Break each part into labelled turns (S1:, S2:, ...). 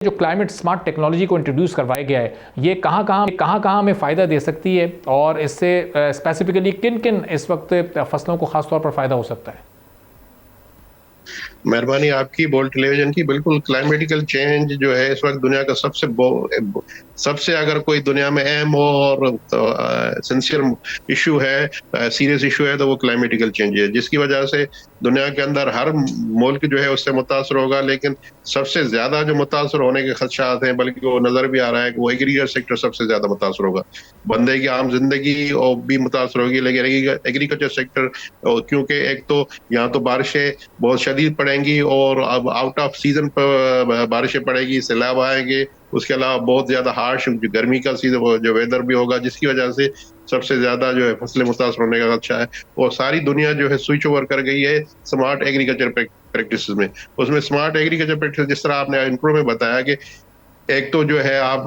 S1: जो climate smart technology को introduce करवाया गया है, ये कहाँ हमें फ़ायदा दे सकती है और इससे स्पेसिफिकली किन किन इस वक्त फसलों को ख़ास तौर पर फ़ायदा हो सकता है?
S2: मेहरबानी आपकी बोल्ट टेलीविजन की। बिल्कुल, क्लाइमेटिकल चेंज जो है इस वक्त दुनिया का सबसे अगर कोई दुनिया में अहम हो और सिंसियर इशू है, सीरियस इशू है, तो वो क्लाइमेटिकल चेंज है, जिसकी वजह से दुनिया के अंदर हर मुल्क जो है उससे मुतासर होगा। लेकिन सबसे ज्यादा जो मुतासर होने के खदशात हैं, बल्कि वो नजर भी आ रहा है कि वो एग्रीकल्चर सेक्टर सबसे ज्यादा मुतासर होगा। बंदे की आम जिंदगी और भी मुतासर होगी, लेकिन एग्रीकल्चर सेक्टर, क्योंकि एक तो यहाँ तो बारिशें बहुत शदीद पड़ेंगी और अब आउट ऑफ सीजन पर बारिशें पड़ेगी, सैलाब आएंगे। उसके अलावा बहुत ज्यादा हार्श गर्मी का सीजन जो वेदर भी होगा, जिसकी वजह से सबसे ज्यादा जो है फसलें मुतासर होने का खदशा है। और सारी दुनिया जो है स्विच ओवर कर गई है स्मार्ट एग्रीकल्चर प्रैक्टिस में। उसमें स्मार्ट एग्रीकल्चर प्रैक्टिस, जिस तरह आपने इंट्रो में बताया कि एक तो जो है आप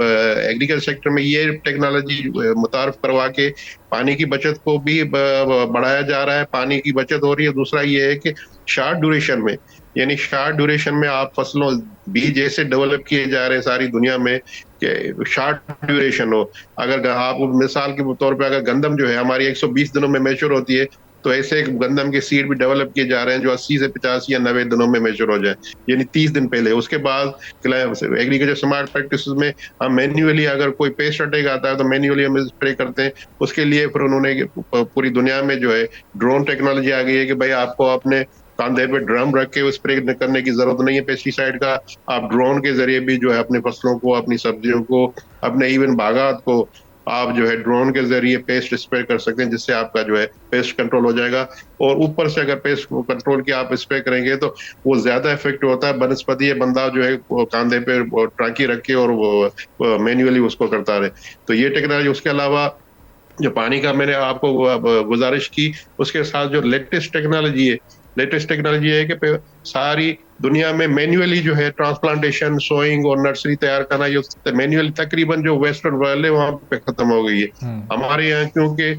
S2: एग्रीकल्चर सेक्टर में ये टेक्नोलॉजी मुतारफ करवा के पानी की बचत को भी बढ़ाया जा रहा है, पानी की बचत हो रही है। दूसरा ये है कि शार्ट ड्यूरेशन में, यानी शार्ट ड्यूरेशन में आप फसलों बीज ऐसे डेवलप किए जा रहे हैं सारी दुनिया में कि शार्ट ड्यूरेशन हो। अगर आप मिसाल के तौर पे अगर गंदम जो है हमारी 120 दिनों में मैच्योर होती है, तो ऐसे गंदम के सीड भी डेवलप किए जा रहे हैं जो 80 से 85 या 90 दिनों में मैच्योर हो जाए, यानी 30 दिन पहले। उसके बाद एग्रीकल्चर स्मार्ट प्रैक्टिस में हम मैन्युअली अगर कोई पेस्ट अटैक आता है तो मैन्युअली हम स्प्रे करते हैं। उसके लिए फिर उन्होंने पूरी दुनिया में जो है ड्रोन टेक्नोलॉजी आ गई है कि भाई आपको अपने कंधे पे ड्रम रख के स्प्रे करने की जरूरत नहीं है पेस्टिसाइड का। आप ड्रोन के जरिए भी जो है अपने फसलों को, अपनी सब्जियों को, अपने इवन बागात को आप जो है ड्रोन के जरिए पेस्ट स्प्रे कर सकते हैं, जिससे आपका जो है पेस्ट कंट्रोल हो जाएगा। और ऊपर से अगर पेस्ट कंट्रोल की आप स्प्रे करेंगे तो वो ज्यादा इफेक्टिव होता है बनस्पति ये बंदा जो है कांधे पे टांकी रख के और वो मैन्युअली उसको करता रहे। तो ये टेक्नोलॉजी, उसके अलावा जो पानी का मैंने आपको गुजारिश की, उसके साथ जो लेटेस्ट टेक्नोलॉजी है कि सारी दुनिया में मैन्युअली जो है ट्रांसप्लांटेशन, सोइंग और नर्सरी तैयार करना, ये मैन्युअली तकरीबन जो वेस्टर्न वर्ल्ड है वहां पे खत्म हो गई है। हमारे यहाँ क्योंकि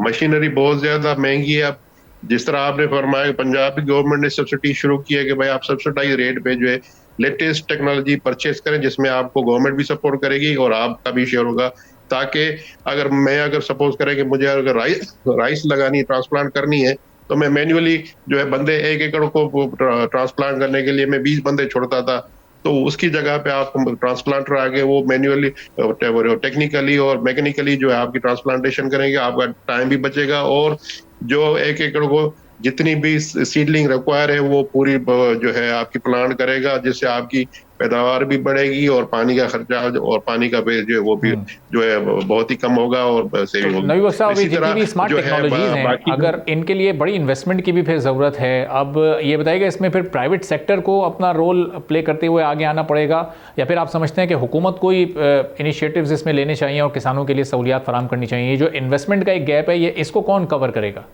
S2: मशीनरी बहुत ज्यादा महंगी है। अब जिस तरह आपने फरमाया, पंजाब की गवर्नमेंट ने सब्सिडी शुरू की है कि भाई आप सब्सिडाइज रेट पे जो है लेटेस्ट टेक्नोलॉजी परचेज करें, जिसमें आपको गवर्नमेंट भी सपोर्ट करेगी और आपका भी शेयर होगा। ताकि अगर सपोज करें कि मुझे अगर राइस लगानी, ट्रांसप्लांट करनी है, तो मैं मैन्युअली जो है बंदे 1 एकड़ को ट्रांसप्लांट करने के लिए मैं 20 बंदे छोड़ता था। तो उसकी जगह पे आप ट्रांसप्लांटर आ गए, वो मैन्युअली, टेक्निकली और मैकेनिकली जो है आपकी ट्रांसप्लांटेशन करेंगे, आपका टाइम भी बचेगा। और जो 1 एकड़ को जितनी भी सीडलिंग रिक्वायर है वो पूरी जो है आपकी प्लांट करेगा, जिससे आपकी पैदावार भी बढ़ेगी और पानी का खर्चा और पानी का बिल जो है वो भी जो है बहुत ही कम होगा और सेविंग होगी।
S1: नबी बख्श साहब,
S2: इसी
S1: जितनी
S2: तरह
S1: भी स्मार्ट
S2: जो
S1: टेक्नोलॉजीज
S2: है
S1: हैं,
S2: बाकी
S1: अगर इनके लिए बड़ी इन्वेस्टमेंट की भी फिर ज़रूरत है, अब ये बताइएगा इसमें फिर प्राइवेट सेक्टर को अपना रोल प्ले करते हुए आगे आना पड़ेगा, या फिर आप समझते हैं कि हुकूमत को ही इनिशिएटिव्स इसमें लेने चाहिए और किसानों के लिए सहूलियात फराम करनी चाहिए? ये जो इन्वेस्टमेंट का एक गैप है, ये इसको कौन कवर करेगा?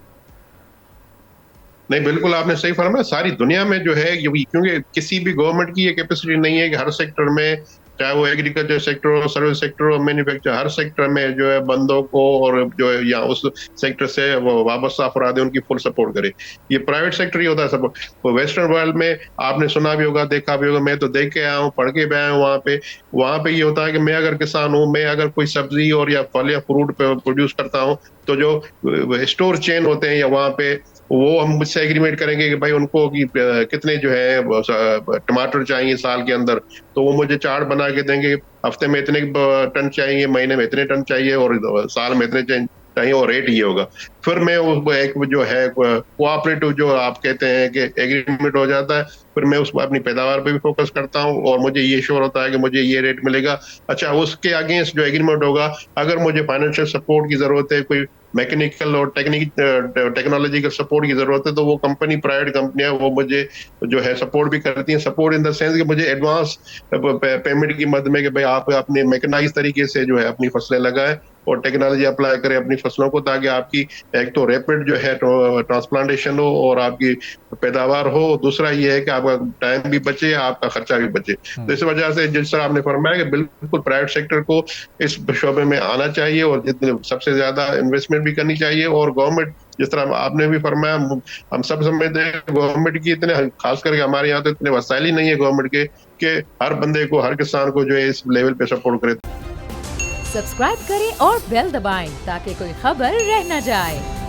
S2: नहीं, बिल्कुल आपने सही फरमाया। सारी दुनिया में जो है क्योंकि किसी भी गवर्नमेंट की ये कैपेसिटी नहीं है कि हर सेक्टर में, चाहे वो एग्रीकल्चर सेक्टर हो, सर्विस सेक्टर हो, मैन्युफैक्चर, हर सेक्टर में जो है बंदों को और जो है या उस सेक्टर से वो वाबस्ता अफराद है उनकी फुल सपोर्ट करे। ये प्राइवेट सेक्टर ही होता है सपोर्ट। तो वेस्टर्न वर्ल्ड में आपने सुना भी होगा, देखा भी होगा, मैं तो देख के आया हूँ, पढ़ के भी आया हूँ। वहां पे ये होता है कि मैं अगर किसान हूँ, मैं अगर कोई सब्जी और या फल या फ्रूट प्रोड्यूस करता हूँ, तो जो स्टोर चेन होते हैं या वहां पे, वो हम मुझसे एग्रीमेंट करेंगे कि भाई उनको कितने जो है टमाटर चाहिए साल के अंदर, तो वो मुझे चार्ट बना के देंगे। हफ्ते में इतने टन चाहिए, महीने में इतने टन चाहिए और साल में इतने चाहिए, और रेट ये होगा। फिर मैं एक जो है कोऑपरेटिव जो आप कहते हैं कि एग्रीमेंट हो जाता है। फिर मैं उस अपनी पैदावार पे भी फोकस करता हूँ और मुझे ये श्योर होता है कि मुझे ये रेट मिलेगा। अच्छा, उसके अगेंस्ट जो एग्रीमेंट होगा, अगर मुझे फाइनेंशियल सपोर्ट की जरूरत है, कोई मैकेनिकल और टेक्नोलॉजिकल सपोर्ट की जरूरत है, तो वो कंपनी, प्राइवेट कंपनियां, वो मुझे जो है सपोर्ट भी करती हैं। सपोर्ट इन द सेंस कि मुझे एडवांस पेमेंट की मद में कि भाई आप अपने मैकेनाइज तरीके से जो है अपनी फसलें लगाएं और टेक्नोलॉजी अप्लाई करें अपनी फसलों को, ताकि आपकी एक तो रैपिड जो है ट्रांसप्लांटेशन हो और आपकी पैदावार हो। दूसरा ये है कि आपका टाइम भी बचे, आपका खर्चा भी बचे। तो इस वजह से जिस तरह आपने फरमाया कि बिल्कुल प्राइवेट सेक्टर को इस शोबे में आना चाहिए और जितने सबसे ज्यादा इन्वेस्टमेंट भी करनी चाहिए, और गवर्नमेंट जिस तरह आपने भी फरमाया, हम सब समझते हैं गवर्नमेंट की इतने, खास करके हमारे यहाँ तो इतने वसाइल ही नहीं है गवर्नमेंट के कि हर बंदे को, हर किसान को जो है इस लेवल पे सपोर्ट करे।
S3: सब्सक्राइब करें और बेल दबाएं ताकि कोई खबर रह न जाए।